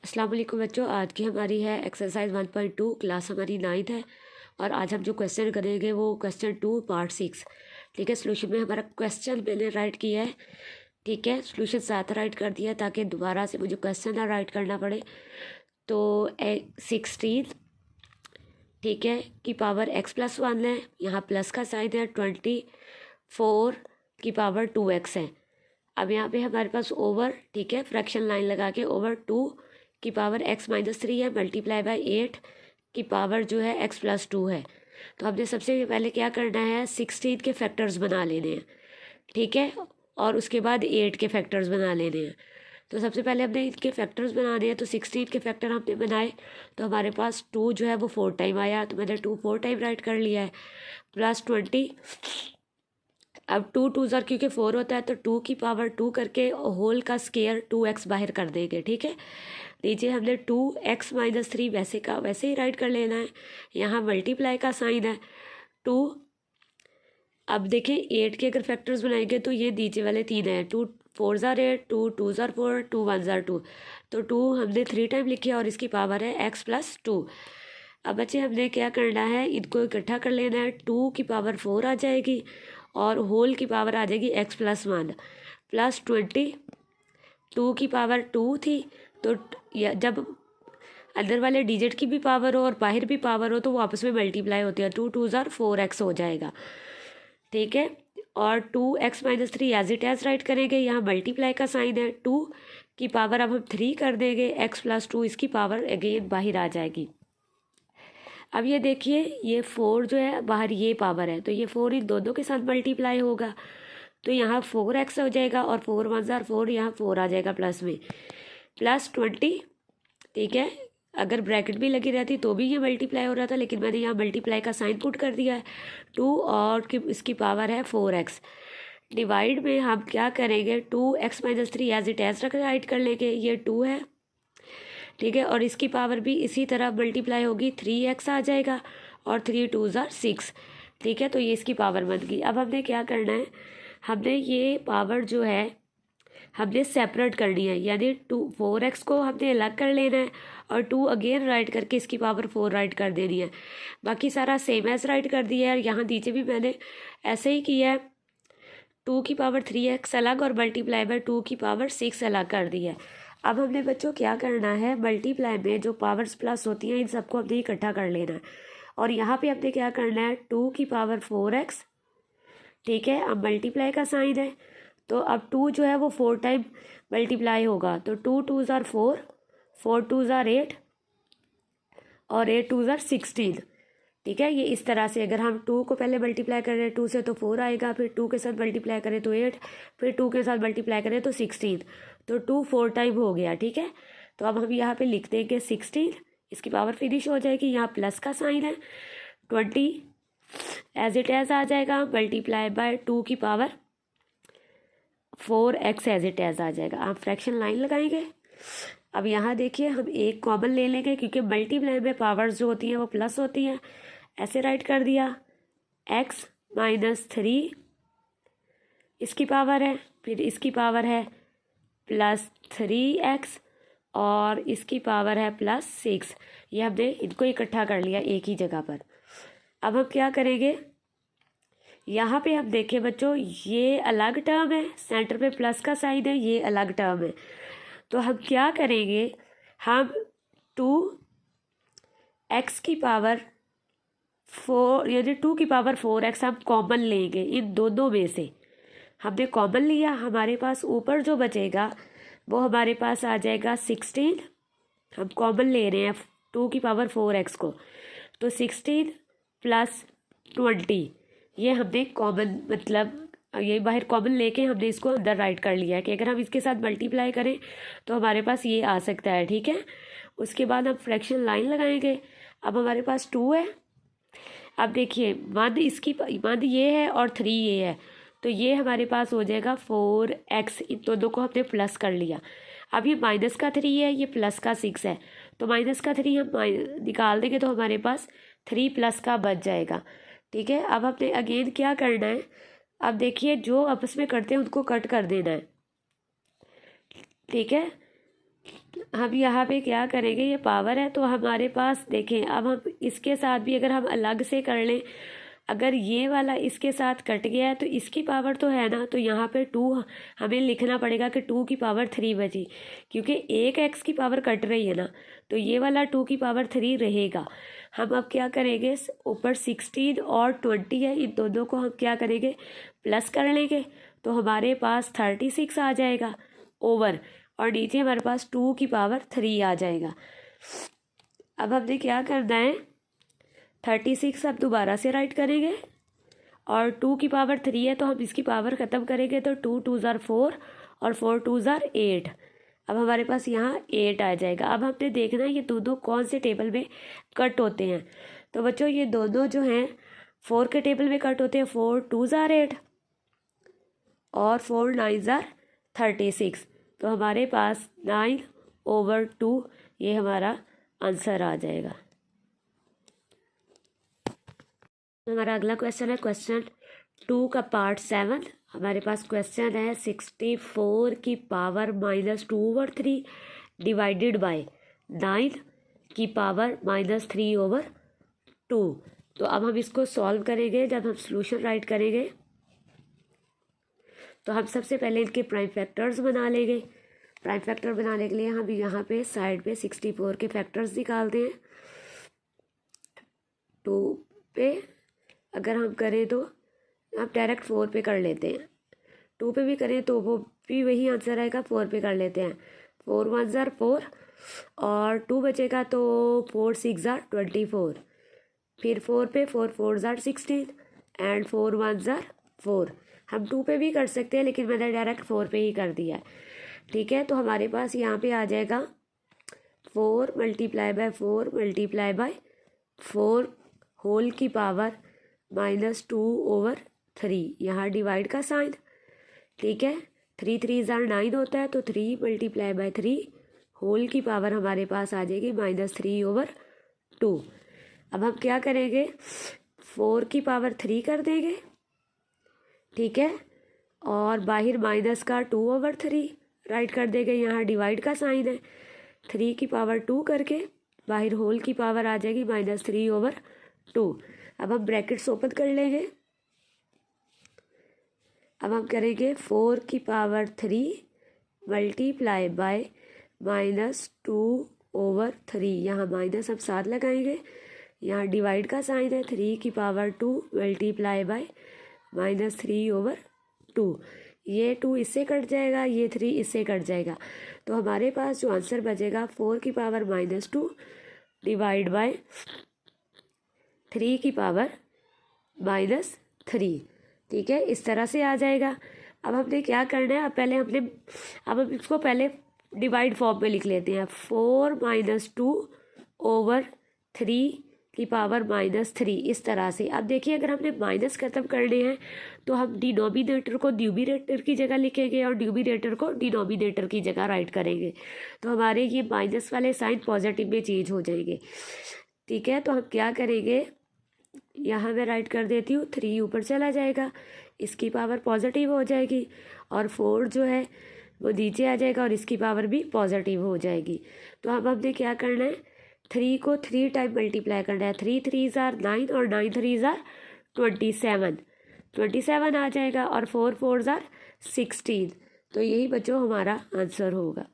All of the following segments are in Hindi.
अस्सलाम वालेकुम बच्चों, आज की हमारी है एक्सरसाइज 1.2, क्लास हमारी 9th है। और आज हम जो क्वेश्चन करेंगे वो क्वेश्चन 2 पार्ट 6। ठीक है, सोल्यूशन में हमारा क्वेश्चन मैंने राइट किया है। ठीक है, सोल्यूशन साथ राइट कर दिया ताकि दोबारा से मुझे क्वेश्चन ना राइट करना पड़े। तो 16, ठीक है, की पावर x+1 है, यहाँ प्लस का साइन है। 24 की पावर 2x है। अब यहाँ पे हमारे पास ओवर, ठीक है, फ्रैक्शन लाइन लगा के ओवर 2 की पावर x-3 है, मल्टीप्लाई बाय 8 की पावर जो है x+2 है। तो हमने सबसे पहले क्या करना है, 16 के फैक्टर्स बना लेने हैं। ठीक है, और उसके बाद 8 के फैक्टर्स बना लेने हैं। तो सबसे पहले हमने इनके फैक्टर्स बनाने हैं। तो 16 के फैक्टर हमने बनाए तो हमारे पास 2 जो है वो 4 टाइम आया, तो मैंने 2 4 टाइम राइट कर लिया है। प्लस 20, अब 2 2 ज़र क्योंकि 4 होता है तो 2 की पावर 2 करके होल का स्केयर 2x बाहर कर देंगे। ठीक है, नीचे हमने 2x-3 वैसे का वैसे ही राइट कर लेना है। यहाँ मल्टीप्लाई का साइन है 2। अब देखें 8 के अगर फैक्टर्स बनाएंगे तो ये नीचे वाले 3 हैं। 2 4 ज़र 8, 2 2 ज़र 4, 2 1 ज़र 2। तो 2 हमने 3 टाइम लिखी और इसकी पावर है x+2। अब बच्चे हमने क्या करना है, इनको इकट्ठा कर लेना है। 2 की पावर 4 आ जाएगी और होल की पावर आ जाएगी x+1 प्लस 20। 2 की पावर 2 थी तो जब अंदर वाले डिजिट की भी पावर हो और बाहर भी पावर हो तो वो आपस में मल्टीप्लाई होती है। 2 2 ज़र 4x हो जाएगा। ठीक है, और 2x-3 as it as right करेंगे। यहाँ मल्टीप्लाई का साइन है। 2 की पावर अब हम 3 कर देंगे, x+2 इसकी पावर अगेन बाहर आ जाएगी। अब ये देखिए, ये 4 जो है बाहर ये पावर है तो ये 4 इन दोनों के साथ मल्टीप्लाई होगा तो यहाँ 4x हो जाएगा और 4 1 ज़र 4, यहाँ 4 आ जाएगा प्लस में, प्लस 20। ठीक है, अगर ब्रैकेट भी लगी रहती तो भी ये मल्टीप्लाई हो रहा था, लेकिन मैंने यहाँ मल्टीप्लाई का साइन पुट कर दिया है। 2 और इसकी पावर है 4x। डिवाइड में हम क्या करेंगे, 2x-3 as it as write कर लेंगे। ये 2 है, ठीक है, और इसकी पावर भी इसी तरह मल्टीप्लाई होगी, 3x आ जाएगा और 3 2 ज़र 6। ठीक है, तो ये इसकी पावर बन गई। अब हमने क्या करना है, हमने ये पावर जो है हमने सेपरेट करनी है, यानी 4x को हमने अलग कर लेना है और 2 अगेन राइट करके इसकी पावर 4 राइट कर देनी है। बाकी सारा सेम एज राइट कर दिया है और यहाँ नीचे भी मैंने ऐसे ही किया है। 2 की पावर 3x अलग और मल्टीप्लाई बाय 2 की पावर 6 अलग कर दी है। अब हमने बच्चों क्या करना है, मल्टीप्लाई में जो पावर्स प्लस होती हैं इन सबको हमने इकट्ठा कर लेना है। और यहाँ पे हमने क्या करना है, 2 की पावर 4x, ठीक है, अब मल्टीप्लाई का साइन है तो अब 2 जो है वो 4 टाइम मल्टीप्लाई होगा। तो 2 2 ज़र 4, 4 2 ज़र 8 और 8 2 ज़र 16। ठीक है, ये इस तरह से अगर हम 2 को पहले मल्टीप्लाई करें 2 से तो 4 आएगा, फिर 2 के साथ मल्टीप्लाई करें तो 8, फिर 2 के साथ मल्टीप्लाई करें तो 16। तो 2 4 टाइम हो गया। ठीक है, तो अब हम यहाँ पे लिख देंगे 16, इसकी पावर फिनिश हो जाएगी। यहाँ प्लस का साइन है, 20 एज इट एज आ जाएगा, मल्टीप्लाई बाय 2 की power 4x as it is आ जाएगा। आप फ्रैक्शन लाइन लगाएंगे। अब यहाँ देखिए हम एक कॉमन ले लेंगे क्योंकि मल्टीप्लाई में पावर्स जो होती हैं वो प्लस होती हैं। ऐसे राइट कर दिया, x-3 इसकी पावर है, फिर इसकी पावर है प्लस 3x और इसकी पावर है प्लस 6। ये हमने इनको इकट्ठा कर लिया एक ही जगह पर। अब हम क्या करेंगे, यहाँ पे हम देखें बच्चों, ये अलग टर्म है, सेंटर पे प्लस का साइन है, ये अलग टर्म है। तो हम क्या करेंगे, हम 2x की पावर 4 यानी 2 की पावर 4x हम कॉमन लेंगे। इन दोनों में से हमने कॉमन लिया, हमारे पास ऊपर जो बचेगा वो हमारे पास आ जाएगा 16। हम कॉमन ले रहे हैं 2 की पावर 4x को, तो 16 प्लस 20 ये हमने कॉमन, मतलब ये बाहर कॉमन लेके हमने इसको अंदर राइट कर लिया है कि अगर हम इसके साथ मल्टीप्लाई करें तो हमारे पास ये आ सकता है। ठीक है, उसके बाद हम फ्रैक्शन लाइन लगाएंगे। अब हमारे पास 2 है, अब देखिए 1 इसकी 1 ये है और 3 ये है, तो ये हमारे पास हो जाएगा 4x। इन दोनों को हमने प्लस कर लिया। अब ये माइनस का 3 है, ये प्लस का 6 है, तो माइनस का 3 हम निकाल देंगे तो हमारे पास 3 प्लस का बच जाएगा। ठीक है, अब हमने अगेन क्या करना है, अब देखिए जो आपस में करते हैं उनको कट कर देना है। ठीक है, हम यहाँ पे क्या करेंगे, ये पावर है तो हमारे पास देखें, अब हम इसके साथ भी अगर हम अलग से कर लें, अगर ये वाला इसके साथ कट गया है तो इसकी पावर तो है ना, तो यहाँ पे 2 हमें लिखना पड़ेगा कि 2 की पावर 3 बची, क्योंकि एक x की पावर कट रही है ना, तो ये वाला 2 की पावर 3 रहेगा। हम अब क्या करेंगे, ऊपर 16 और 20 है, इन दोनों को हम क्या करेंगे, प्लस कर लेंगे, तो हमारे पास 36 आ जाएगा ओवर, और नीचे हमारे पास 2 की पावर 3 आ जाएगा। अब हमने क्या करना है, 36 अब दोबारा से राइट करेंगे, और 2 की पावर 3 है तो हम इसकी पावर ख़त्म करेंगे, तो 2 2 ज़ार 4 और 4 2 ज़ार 8। अब हमारे पास यहाँ 8 आ जाएगा। अब हमने देखना है ये दोनों कौन से टेबल में कट होते हैं। तो बच्चों ये दोनों जो हैं 4 के टेबल में कट होते हैं, 4 2 ज़ार 8 और 4 9 ज़ार 36। तो हमारे पास 9/2 ये हमारा आंसर आ जाएगा। हमारा अगला क्वेश्चन है क्वेश्चन 2 का पार्ट 7। हमारे पास क्वेश्चन है 64 की पावर -2/3 डिवाइडेड बाय 9 की पावर -3/2। तो अब हम इसको सॉल्व करेंगे। जब हम सॉल्यूशन राइट करेंगे तो हम सबसे पहले इनके प्राइम फैक्टर्स बना लेंगे। प्राइम फैक्टर बनाने के लिए हम यहाँ पे साइड पे 64 के फैक्टर्स निकालते हैं। 2 पे अगर हम करें तो हम डायरेक्ट 4 पे कर लेते हैं। 2 पे भी करें तो वो भी वही आंसर आएगा, 4 पे कर लेते हैं। 4 1 ज़ार 4 और 2 बचेगा तो 4 6 ज़ार 24। फिर 4 पे 4 4 ज़ार 16 एंड 4 1 ज़ार 4। हम 2 पे भी कर सकते हैं लेकिन मैंने डायरेक्ट 4 पे ही कर दिया है। ठीक है, तो हमारे पास यहाँ पे आ जाएगा 4 × 4 × 4 होल की पावर -2/3। यहाँ डिवाइड का साइन। ठीक है, 3 3 ज़ार 9 होता है, तो 3 × 3 होल की पावर हमारे पास आ जाएगी -3/2। अब हम क्या करेंगे, 4 की पावर 3 कर देंगे। ठीक है, और बाहर माइनस का 2/3 राइट कर देंगे। यहाँ डिवाइड का साइन है, 3 की पावर 2 करके बाहर होल की पावर आ जाएगी -3/2। अब हम ब्रैकेट्स ओपन कर लेंगे। अब हम करेंगे 4 की पावर 3 मल्टीप्लाई बाय -2/3। यहाँ माइनस हम साथ लगाएंगे। यहाँ डिवाइड का साइन है, 3 की पावर 2 मल्टीप्लाई बाय -3/2। ये 2 इससे कट जाएगा, ये 3 इससे कट जाएगा, तो हमारे पास जो आंसर बचेगा 4 की पावर -2 डिवाइड बाय 3 की पावर -3। ठीक है, इस तरह से आ जाएगा। अब हमने क्या करना है, अब हम इसको पहले डिवाइड फॉर्म में लिख लेते हैं। 4 -2/3 की पावर -3, इस तरह से। अब देखिए, अगर हमने माइनस खत्म करने हैं तो हम डिनोमिनेटर को न्यूमिनेटर की जगह लिखेंगे और न्यूमिनेटर को डिनोमिनेटर की जगह राइट करेंगे, तो हमारे ये माइनस वाले साइन पॉजिटिव में चेंज हो जाएंगे। ठीक है, तो हम क्या करेंगे, यहाँ मैं राइट कर देती हूँ, 3 ऊपर चला जाएगा, इसकी पावर पॉजिटिव हो जाएगी, और 4 जो है वो नीचे आ जाएगा और इसकी पावर भी पॉजिटिव हो जाएगी। तो अब हमने क्या करना है, 3 को 3 टाइम मल्टीप्लाई करना है। 3 3 ज़ार 9 और 9 3 ज़ार 27 आ जाएगा, और 4 4 ज़ार 16। तो यही बच्चों हमारा आंसर होगा।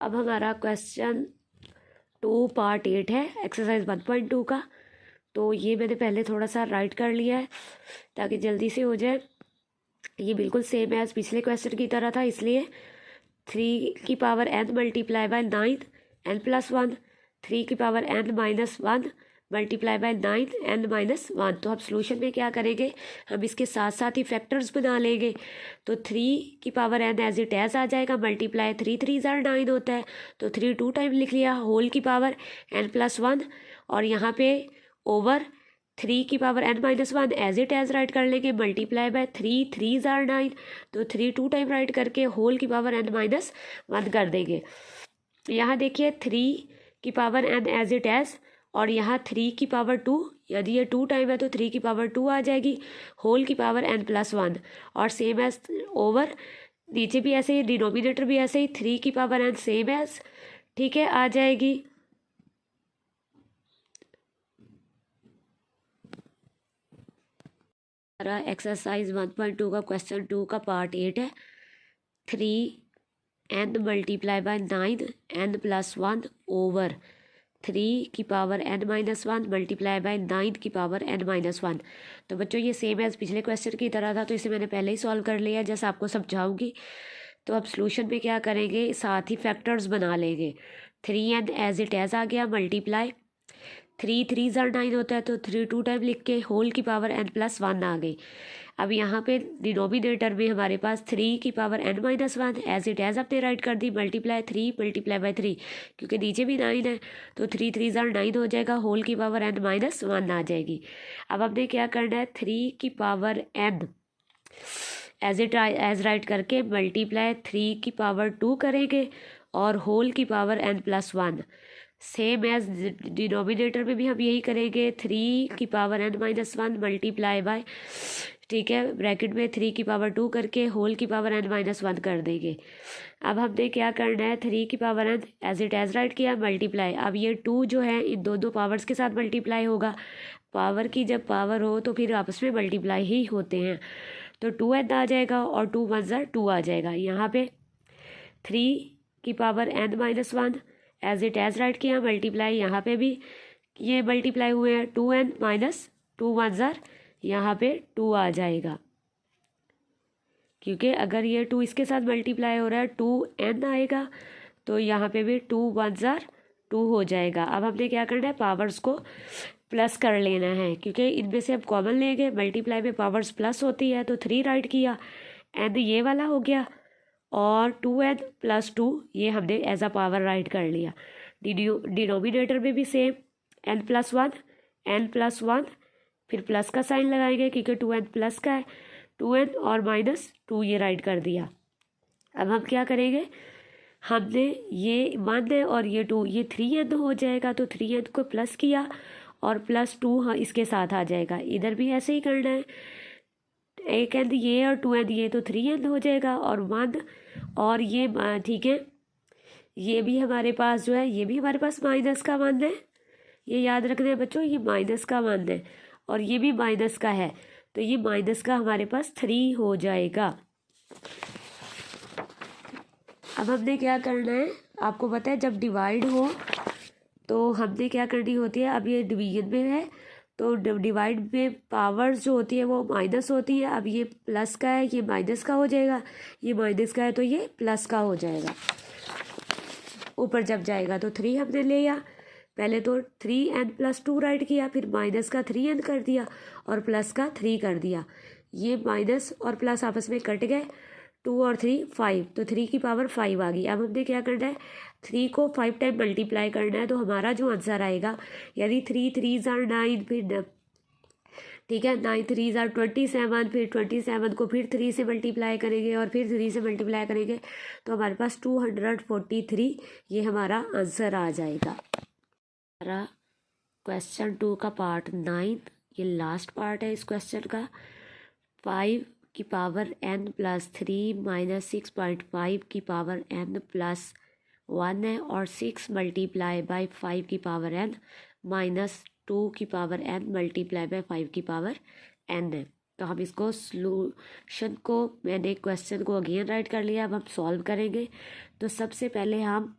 अब हमारा क्वेश्चन 2 पार्ट 8 है, एक्सरसाइज 1.2 का। तो ये मैंने पहले थोड़ा सा राइट कर लिया है ताकि जल्दी से हो जाए। ये बिल्कुल सेम एज पिछले क्वेश्चन की तरह था, इसलिए 3 की power n multiply by 9 n+1, 3 की power n-1 multiply by 9 n-1। तो अब सोल्यूशन में क्या करेंगे, हम इसके साथ साथ ही फैक्टर्स बना लेंगे। तो 3 की power n as it is आ जाएगा, मल्टीप्लाई 3 3 ज़ार 9 होता है, तो 3 2 टाइम लिख लिया, होल की पावर n+1, और यहाँ पे ओवर 3 की power n-1 as it as write कर लेंगे, मल्टीप्लाई बाय 3 3 ज़ार 9, तो 3 2 टाइम राइट करके होल की पावर n-1 कर देंगे। यहाँ देखिए 3 की power n as it as, और यहाँ 3 की पावर 2, यदि ये 2 टाइम है तो 3 की पावर 2 आ जाएगी, होल की पावर n+1, और सेम एज ओवर नीचे भी ऐसे ही, डिनोमिनेटर भी ऐसे ही, 3 की पावर n सेम एज, ठीक है, आ जाएगी। हमारा एक्सरसाइज 1.2 का क्वेश्चन 2 का पार्ट 8 है। 3n multiply by 9n plus 1 over 3 की power n minus 1 multiply bye 9 की पावर n माइनस 1। तो बच्चों ये सेम एज पिछले क्वेश्चन की तरह था, तो इसे मैंने पहले ही सॉल्व कर लिया, जैसा आपको समझाऊंगी। तो अब सोल्यूशन में क्या करेंगे, साथ ही फैक्टर्स बना लेंगे। 3n एज इट एज आ गया, मल्टीप्लाई 3 3 ज़र 9 होता है, तो 3 2 टाइम लिख के होल की पावर n प्लस 1 आ गई। अब यहाँ पे डिनोमिनेटर में हमारे पास 3 की power n minus 1 as it as अपने राइट कर दी, मल्टीप्लाई 3 मल्टीप्लाई बाय 3, क्योंकि नीचे भी 9 है, तो 3 3 ज़र 9 हो जाएगा, होल की पावर n माइनस 1 आ जाएगी। अब हमने क्या करना है, 3 की पावर n एज राइट करके मल्टीप्लाई 3 की पावर 2 करेंगे और होल की power n plus 1। Same as denominator में भी हम यही करेंगे, 3 की power n minus 1 multiply by, ठीक है, ब्रैकेट में 3 की पावर 2 करके होल की पावर n माइनस 1 कर देंगे। अब हमने क्या करना है, 3 की power n as it as write किया, मल्टीप्लाई, अब ये 2 जो है इन दोनों पावर्स के साथ मल्टीप्लाई होगा। पावर की जब पावर हो तो फिर आपस में मल्टीप्लाई ही होते हैं, तो 2n आ जाएगा और 2 1 ज़र 2 आ जाएगा। यहाँ पे 3 की power n minus 1 as it as write किया, मल्टीप्लाई, यहाँ पे भी ये मल्टीप्लाई हुए हैं, 2n माइनस 2 1 ज़र, यहाँ पे 2 आ जाएगा, क्योंकि अगर ये 2 इसके साथ मल्टीप्लाई हो रहा है 2n आएगा, तो यहाँ पे भी 2 1 ज़र 2 हो जाएगा। अब हमने क्या करना है, पावर्स को प्लस कर लेना है, क्योंकि इनमें से अब कॉमन लेंगे, मल्टीप्लाई में पावर्स प्लस होती है, तो 3 राइट किया, n ये वाला हो गया, और 2n प्लस 2 ये हमने एज अ पावर राइट कर लिया। डिनोमिनेटर में भी सेम, n प्लस 1, फिर प्लस का साइन लगाएंगे क्योंकि 2n प्लस का है, 2n और माइनस 2 ये राइट कर दिया। अब हम क्या करेंगे, हमने ये 1 है और ये 2, ये 3n हो जाएगा, तो 3n को प्लस किया और प्लस 2 हाँ इसके साथ आ जाएगा। इधर भी ऐसे ही करना है, एक n ये और 2n ये, तो 3n हो जाएगा, और 1 और ये, ठीक है, ये भी हमारे पास जो है, ये भी हमारे पास माइनस का 1 है, ये याद रखना है बच्चों, ये माइनस का 1 है, और ये भी माइनस का है, तो ये माइनस का हमारे पास 3 हो जाएगा। अब हमने क्या करना है, आपको पता है जब डिवाइड हो तो हमने क्या करनी होती है, अब ये डिवीजन में है तो डिवाइड में पावर्स जो होती है वो माइनस होती है। अब ये प्लस का है, ये माइनस का हो जाएगा, ये माइनस का है तो ये प्लस का हो जाएगा। ऊपर जब जाएगा तो 3 हमने ले लिया, पहले तो 3n प्लस 2 राइट किया, फिर माइनस का 3n कर दिया और प्लस का 3 कर दिया। ये माइनस और प्लस आपस में कट गए, 2 और 3 5, तो 3 की पावर 5 आ गई। अब हमने क्या करना है, 3 को 5 टाइम मल्टीप्लाई करना है, तो हमारा जो आंसर आएगा, यानी 3 3 ज़र 9, फिर ठीक है 9 3 ज़र 27, फिर 27 को फिर 3 से मल्टीप्लाई करेंगे और फिर 3 से मल्टीप्लाई करेंगे, तो हमारे पास 243 ये हमारा आंसर आ जाएगा। हमारा क्वेश्चन 2 का पार्ट 9 ये लास्ट पार्ट है इस क्वेश्चन का। 5 की पावर n प्लस 3 माइनस 6.5 की पावर n प्लस 1 है, और 6 मल्टीप्लाई बाय 5 की पावर n माइनस 2 की पावर n मल्टीप्लाई बाय 5 की पावर n है। तो हम इसको सॉल्यूशन को, मैंने क्वेश्चन को अगेन राइट कर लिया, अब हम सॉल्व करेंगे। तो सबसे पहले हम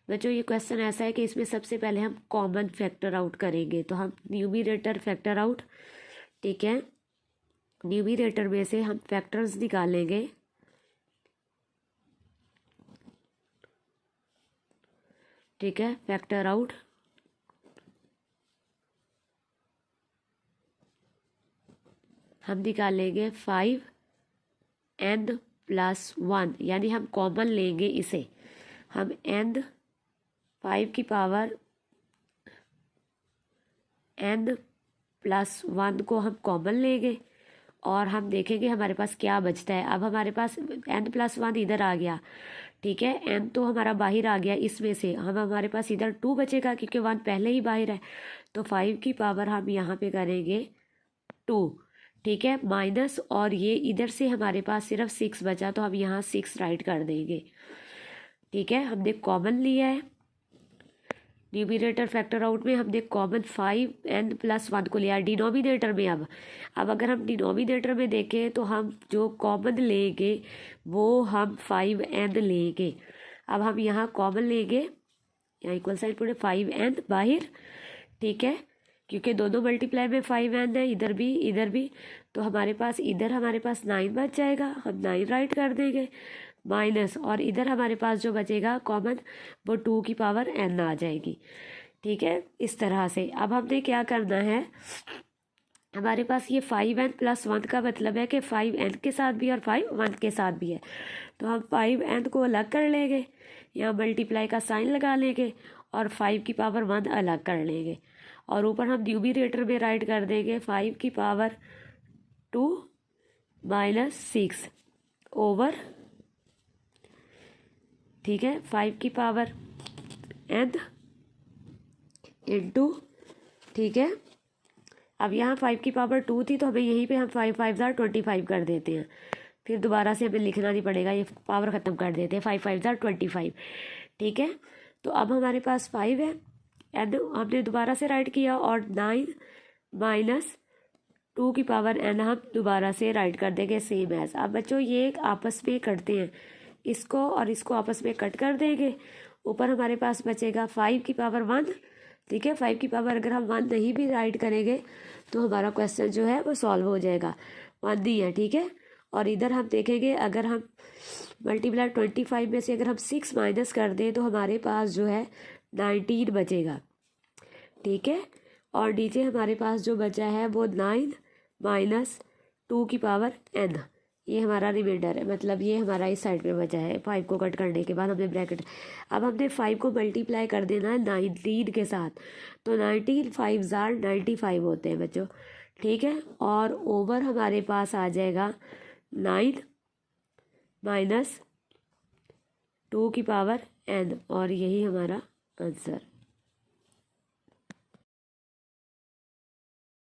बच्चों, ये क्वेश्चन ऐसा है कि इसमें सबसे पहले हम कॉमन फैक्टर आउट करेंगे, तो हम न्यूमरेटर फैक्टर आउट, ठीक है, न्यूमरेटर में से हम फैक्टर्स निकालेंगे, ठीक है, फैक्टर आउट, हम निकालेंगे 5n प्लस 1, यानी हम कॉमन लेंगे इसे, हम n 5 की पावर n प्लस 1 को हम कॉमन लेंगे और हम देखेंगे हमारे पास क्या बचता है। अब हमारे पास n प्लस 1 इधर आ गया, ठीक है, n तो हमारा बाहर आ गया, इसमें से हमारे पास इधर 2 बचेगा क्योंकि 1 पहले ही बाहर है, तो 5 की पावर हम यहाँ पे करेंगे 2, ठीक है, माइनस, और ये इधर से हमारे पास सिर्फ 6 बचा तो हम यहाँ 6 राइट कर देंगे। ठीक है, हमने कॉमन लिया है, न्यूमिनेटर फैक्टर आउट में हमने कॉमन 5n+1 को लिया डिनोमिनेटर में। अब अगर हम डिनोमिनेटर में देखें तो हम जो कॉमन लेंगे वो हम 5n लेंगे। अब हम यहाँ कॉमन लेंगे, यहाँ इक्वल साइन पुट 5n बाहर। ठीक है, क्योंकि दोनों मल्टीप्लाई में 5n है, इधर भी, तो हमारे पास इधर हमारे पास 9 बच जाएगा, हम 9 राइट कर देंगे, माइनस, और इधर हमारे पास जो बचेगा कॉमन वो 2 की पावर n आ जाएगी। ठीक है, इस तरह से। अब हमने क्या करना है, हमारे पास ये 5n+1 का मतलब है कि 5n के साथ भी और 5 के साथ भी है, तो हम 5n को अलग कर लेंगे, यहाँ मल्टीप्लाई का साइन लगा लेंगे और 5 की पावर 1 अलग कर लेंगे, और ऊपर हम न्यूमिनेटर में राइट कर देंगे 5 की पावर 2 - 6 ओवर, ठीक है, 5 की पावर n इंटू, ठीक है। अब यहाँ 5 की पावर 2 थी तो हमें यहीं पे हम 5 5 25 कर देते हैं, फिर दोबारा से हमें लिखना नहीं पड़ेगा, ये पावर ख़त्म कर देते हैं, 5 5 25। ठीक है, तो अब हमारे पास 5 है, n हमने दोबारा से राइट किया, और 9 माइनस 2 की पावर n हम दोबारा से राइट कर देंगे सेम एज। अब बच्चों ये आपस में करते हैं, इसको और इसको आपस में कट कर देंगे, ऊपर हमारे पास बचेगा 5 की पावर 1। ठीक है, 5 की पावर अगर हम 1 नहीं भी राइट करेंगे तो हमारा क्वेश्चन जो है वो सॉल्व हो जाएगा, 1 ही है। ठीक है, और इधर हम देखेंगे अगर हम मल्टीप्लाई 25 में से अगर हम 6 माइनस कर दें तो हमारे पास जो है 19 बचेगा। ठीक है, और नीचे हमारे पास जो बचा है वो 9 माइनस 2 की पावर n, ये हमारा रिमाइंडर है, मतलब ये हमारा इस साइड में बचा है 5 को कट करने के बाद हमने ब्रैकेट। अब हमने 5 को मल्टीप्लाई कर देना है 19 के साथ, तो 19 5 95 होते हैं बच्चों। ठीक है, और ओवर हमारे पास आ जाएगा 9 माइनस 2 की पावर n, और यही हमारा आंसर।